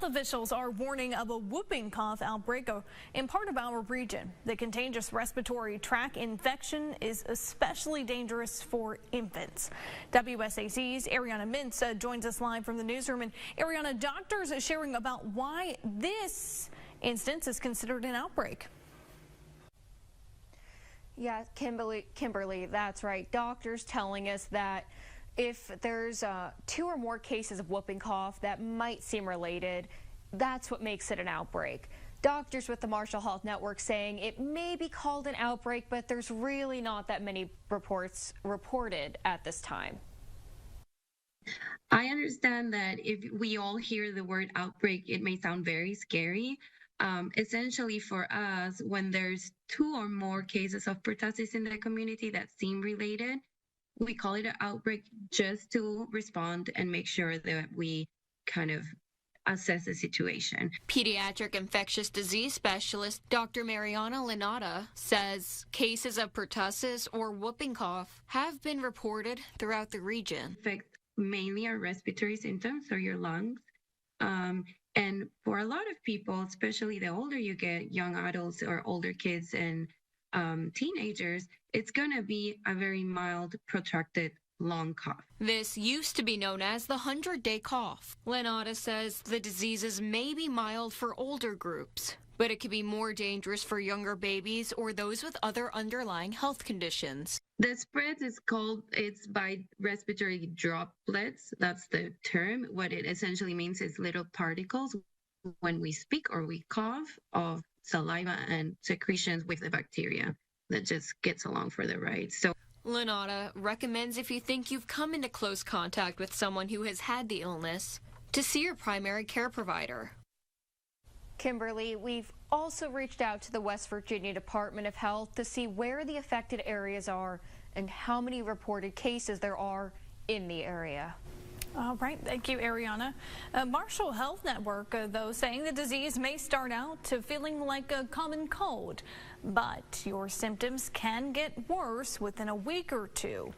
Health officials are warning of a whooping cough outbreak in part of our region. The contagious respiratory tract infection is especially dangerous for infants. WSAC's Ariana Mintz joins us live from the newsroom. And Ariana, doctors are sharing about why this instance is considered an outbreak. Yeah, Kimberly, that's right. Doctors telling us that if there's 2 or more cases of whooping cough that might seem related, that's what makes it an outbreak. Doctors with the Marshall Health Network saying it may be called an outbreak, but there's really not that many reports reported at this time. I understand that if we all hear the word outbreak, it may sound very scary. Essentially for us, when there's 2 or more cases of pertussis in the community that seem related, we call it an outbreak just to respond and make sure that we kind of assess the situation. Pediatric infectious disease specialist Dr. Mariana Lanata says cases of pertussis or whooping cough have been reported throughout the region. Affect mainly our respiratory symptoms, or your lungs. And for a lot of people, especially the older you get, young adults or older kids and teenagers, it's going to be a very mild, protracted, long cough. This used to be known as the 100-day cough. Lanata says the diseases may be mild for older groups, but it can be more dangerous for younger babies or those with other underlying health conditions. The spread is it's by respiratory droplets. That's the term. What it essentially means is little particles when we speak or we cough of saliva and secretions with the bacteria that just gets along for the ride. So Lanata recommends if you think you've come into close contact with someone who has had the illness, to see your primary care provider. Kimberly, we've also reached out to the West Virginia Department of Health to see where the affected areas are and how many reported cases there are in the area. All right, thank you, Ariana. Marshall Health Network, though, saying the disease may start out to feeling like a common cold, but your symptoms can get worse within a week or 2.